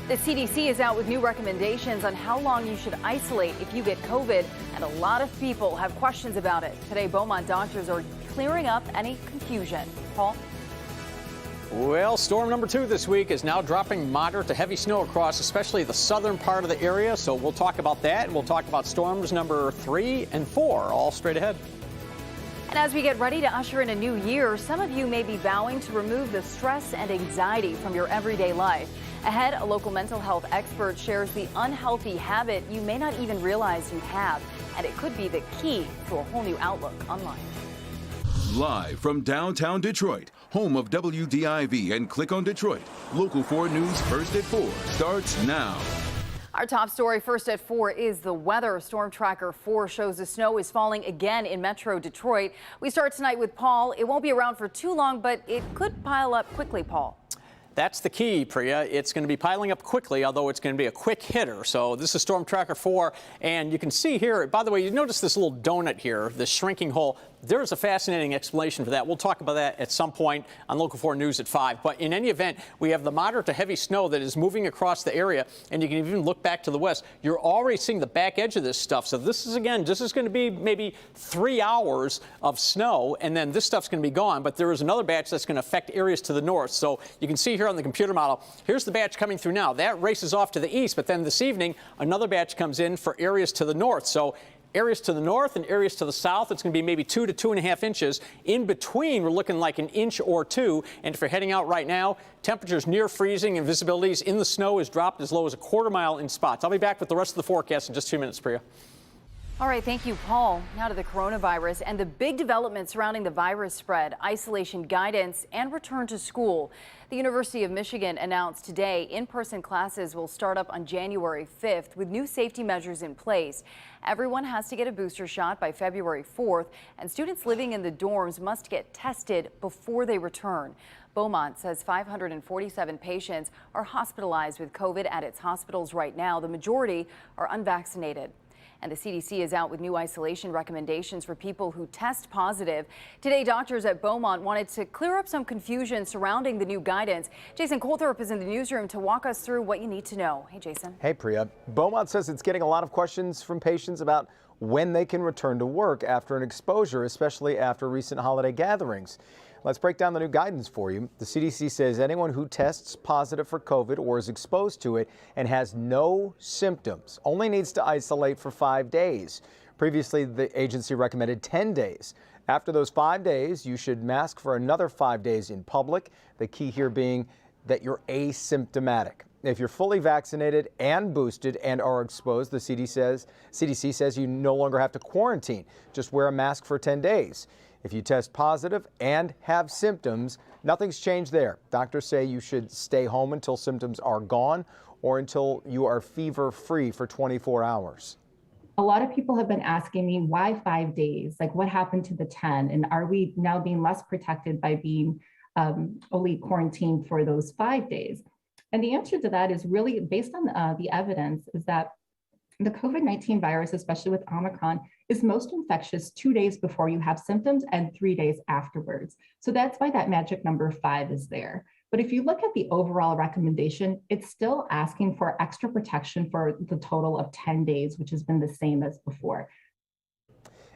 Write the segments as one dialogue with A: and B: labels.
A: The CDC is out with new recommendations on how long you should isolate if you get COVID, and a lot of people have questions about it. Today, Beaumont doctors are clearing up any confusion. Paul?
B: Well, storm number 2 this week is now dropping moderate to heavy snow across, especially the southern part of the area. So we'll talk about that, and we'll talk about storms number 3 and 4, all straight ahead.
A: And as we get ready to usher in a new year, some of you may be vowing to remove the stress and anxiety from your everyday life. Ahead, a local mental health expert shares the unhealthy habit you may not even realize you have, and it could be the key to a whole new outlook on life.
C: Live from downtown Detroit, home of WDIV and Click on Detroit, Local 4 News First at 4 starts now.
A: Our top story first at 4 is the weather. Storm Tracker 4 shows the snow is falling again in Metro Detroit. We start tonight with Paul. It won't be around for too long, but it could pile up quickly, Paul.
B: That's the key, Priya. It's going to be piling up quickly, although it's going to be a quick hitter. So this is Storm Tracker 4, and you can see here, by the way, you notice this little donut here, this shrinking hole. There's a fascinating explanation for that. We'll talk about that at some point on Local 4 News at 5. But in any event, we have the moderate to heavy snow that is moving across the area, and you can even look back to the west. You're already seeing the back edge of this stuff. So this is going to be maybe 3 hours of snow, and then this stuff's going to be gone. But there is another batch that's going to affect areas to the north. So you can see here on the computer model, here's the batch coming through now. That races off to the east, but then this evening, another batch comes in for areas to the north. So areas to the north and areas to the south, it's going to be maybe 2 to 2.5 inches. In between, we're looking like 1 inch or 2. And if you're heading out right now, temperatures near freezing and visibilities in the snow is dropped as low as 1/4 mile in spots. I'll be back with the rest of the forecast in just 2 minutes, Priya.
A: All right, thank you, Paul. Now to the coronavirus and the big development surrounding the virus spread, isolation guidance, and return to school. The University of Michigan announced today in-person classes will start up on January 5th with new safety measures in place. Everyone has to get a booster shot by February 4th, and students living in the dorms must get tested before they return. Beaumont says 547 patients are hospitalized with COVID at its hospitals right now. The majority are unvaccinated. And the CDC is out with new isolation recommendations for people who test positive. Today, doctors at Beaumont wanted to clear up some confusion surrounding the new guidance. Jason Colthorpe is in the newsroom to walk us through what you need to know. Hey, Jason.
D: Hey, Priya. Beaumont says it's getting a lot of questions from patients about when they can return to work after an exposure, especially after recent holiday gatherings. Let's break down the new guidance for you. The CDC says anyone who tests positive for COVID or is exposed to it and has no symptoms only needs to isolate for 5 days. Previously, the agency recommended 10 days. After those 5 days, you should mask for another 5 days in public. The key here being that you're asymptomatic. If you're fully vaccinated and boosted and are exposed, the CDC says you no longer have to quarantine. Just wear a mask for 10 days. If you test positive and have symptoms, nothing's changed there. Doctors say you should stay home until symptoms are gone or until you are fever-free for 24 hours.
E: A lot of people have been asking me, why 5 days? Like, what happened to the 10? And are we now being less protected by being only quarantined for those 5 days? And the answer to that is really based on the evidence is that the COVID-19 virus, especially with Omicron, is most infectious 2 days before you have symptoms and 3 days afterwards. So that's why that magic number 5 is there. But if you look at the overall recommendation, it's still asking for extra protection for the total of 10 days, which has been the same as before.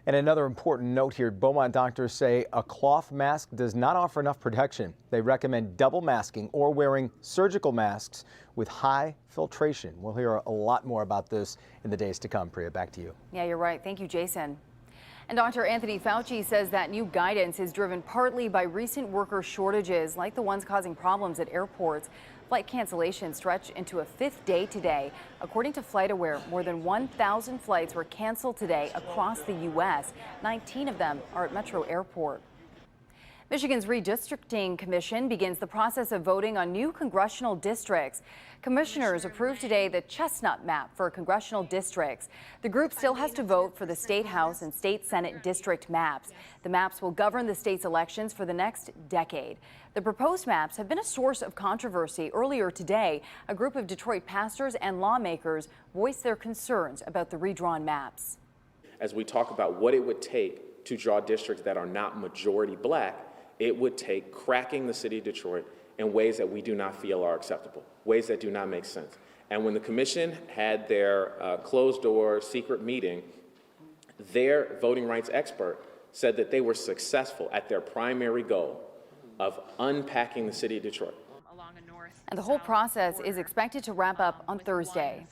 D: And another important note here, Beaumont doctors say a cloth mask does not offer enough protection. They recommend double masking or wearing surgical masks with high filtration. We'll hear a lot more about this in the days to come. Priya, back to you.
A: Yeah, you're right. Thank you, Jason. And Dr. Anthony Fauci says that new guidance is driven partly by recent worker shortages, like the ones causing problems at airports. Flight cancellations stretch into a 5th day today. According to FlightAware, more than 1,000 flights were canceled today across the U.S. 19 of them are at Metro Airport. Michigan's Redistricting Commission begins the process of voting on new congressional districts. Commissioners approved today the Chestnut map for congressional districts. The group still has to vote for the State House and State Senate district maps. The maps will govern the state's elections for the next decade. The proposed maps have been a source of controversy. Earlier today, a group of Detroit pastors and lawmakers voiced their concerns about the redrawn maps.
F: As we talk about what it would take to draw districts that are not majority black, it would take cracking the city of Detroit in ways that we do not feel are acceptable, ways that do not make sense. And when the commission had their closed-door secret meeting, their voting rights expert said that they were successful at their primary goal of unpacking the city of Detroit.
A: And the whole process is expected to wrap up on Thursday.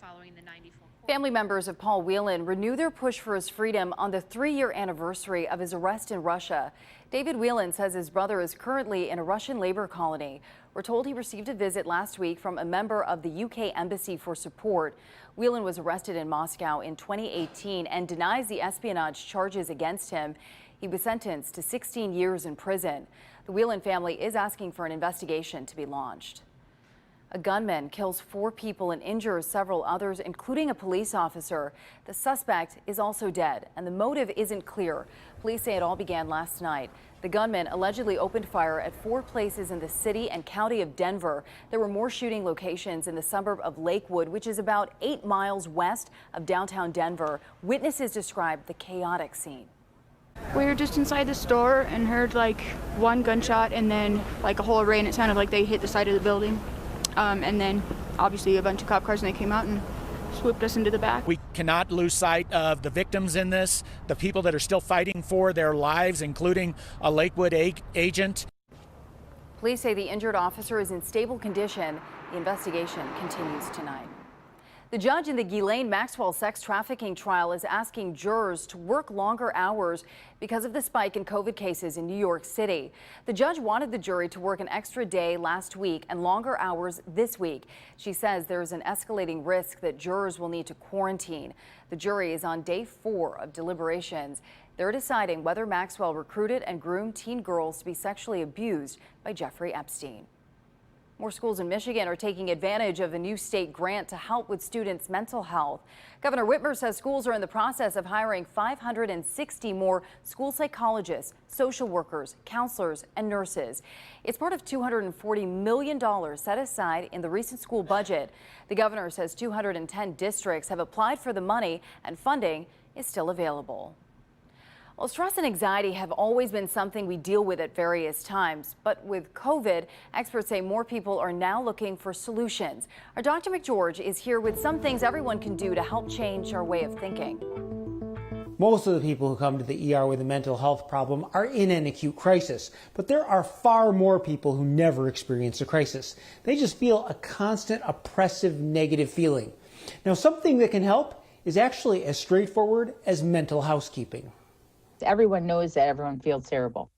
A: Family members of Paul Whelan renew their push for his freedom on the 3-year anniversary of his arrest in Russia. David Whelan says his brother is currently in a Russian labor colony. We're told he received a visit last week from a member of the UK Embassy for support. Whelan was arrested in Moscow in 2018 and denies the espionage charges against him. He was sentenced to 16 years in prison. The Whelan family is asking for an investigation to be launched. A gunman kills 4 people and injures several others, including a police officer. The suspect is also dead, and the motive isn't clear. Police say it all began last night. The gunman allegedly opened fire at 4 places in the city and county of Denver. There were more shooting locations in the suburb of Lakewood, which is about 8 miles west of downtown Denver. Witnesses described the chaotic scene.
G: We were just inside the store and heard like one gunshot and then like a whole array, and it sounded like they hit the side of the building. And then obviously a bunch of cop cars, and they came out and swooped us into the back.
H: We cannot lose sight of the victims in this, the people that are still fighting for their lives, including a Lakewood agent.
A: Police say the injured officer is in stable condition. The investigation continues tonight. The judge in the Ghislaine Maxwell sex trafficking trial is asking jurors to work longer hours because of the spike in COVID cases in New York City. The judge wanted the jury to work an extra day last week and longer hours this week. She says there is an escalating risk that jurors will need to quarantine. The jury is on day 4 of deliberations. They're deciding whether Maxwell recruited and groomed teen girls to be sexually abused by Jeffrey Epstein. More schools in Michigan are taking advantage of a new state grant to help with students' mental health. Governor Whitmer says schools are in the process of hiring 560 more school psychologists, social workers, counselors, and nurses. It's part of $240 million set aside in the recent school budget. The governor says 210 districts have applied for the money, and funding is still available. Well, stress and anxiety have always been something we deal with at various times, but with COVID, experts say more people are now looking for solutions. Our Dr. McGeorge is here with some things everyone can do to help change our way of thinking.
I: Most of the people who come to the ER with a mental health problem are in an acute crisis, but there are far more people who never experience a crisis. They just feel a constant oppressive negative feeling. Now, something that can help is actually as straightforward as mental housekeeping.
J: Everyone knows that everyone feels terrible.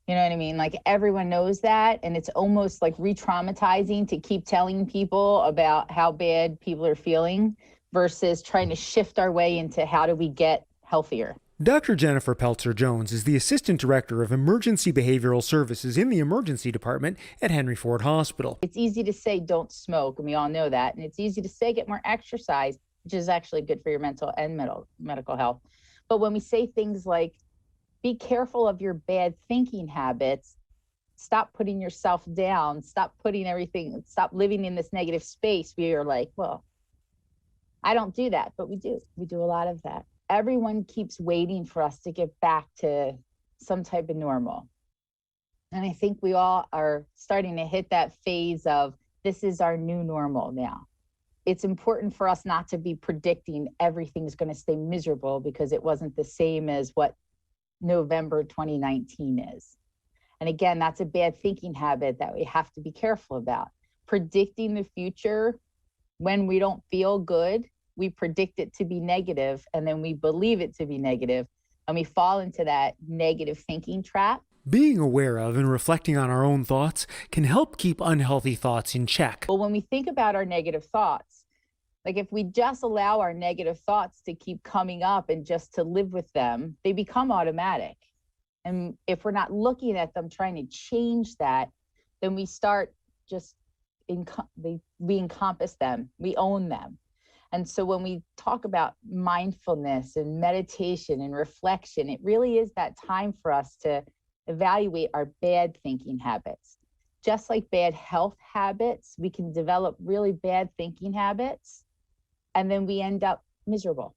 J: You know what I mean? Like everyone knows that, and it's almost like re-traumatizing to keep telling people about how bad people are feeling versus trying to shift our way into how do we get healthier.
I: Dr. Jennifer Peltzer-Jones is the Assistant Director of Emergency Behavioral Services in the Emergency Department at Henry Ford Hospital.
J: It's easy to say don't smoke, and we all know that. And it's easy to say get more exercise, which is actually good for your mental and medical health. But when we say things like, be careful of your bad thinking habits, stop putting yourself down, stop living in this negative space, we are like, well, I don't do that, but we do. We do a lot of that. Everyone keeps waiting for us to get back to some type of normal. And I think we all are starting to hit that phase of this is our new normal now. It's important for us not to be predicting everything's going to stay miserable because it wasn't the same as what November 2019 is. And again, that's a bad thinking habit that we have to be careful about. Predicting the future when we don't feel good, we predict it to be negative, and then we believe it to be negative, and we fall into that negative thinking trap.
I: Being aware of and reflecting on our own thoughts can help keep unhealthy thoughts in check.
J: But when we think about our negative thoughts, like if we just allow our negative thoughts to keep coming up and just to live with them, they become automatic. And if we're not looking at them, trying to change that, then we start just, we encompass them, we own them. And so when we talk about mindfulness and meditation and reflection, it really is that time for us to evaluate our bad thinking habits. Just like bad health habits, we can develop really bad thinking habits, and then we end up miserable.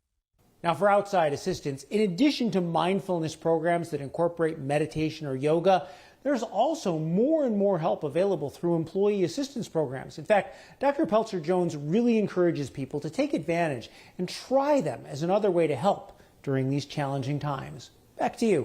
I: Now, for outside assistance, in addition to mindfulness programs that incorporate meditation or yoga, there's also more and more help available through employee assistance programs. In fact, Dr. Peltzer-Jones really encourages people to take advantage and try them as another way to help during these challenging times. Back to you.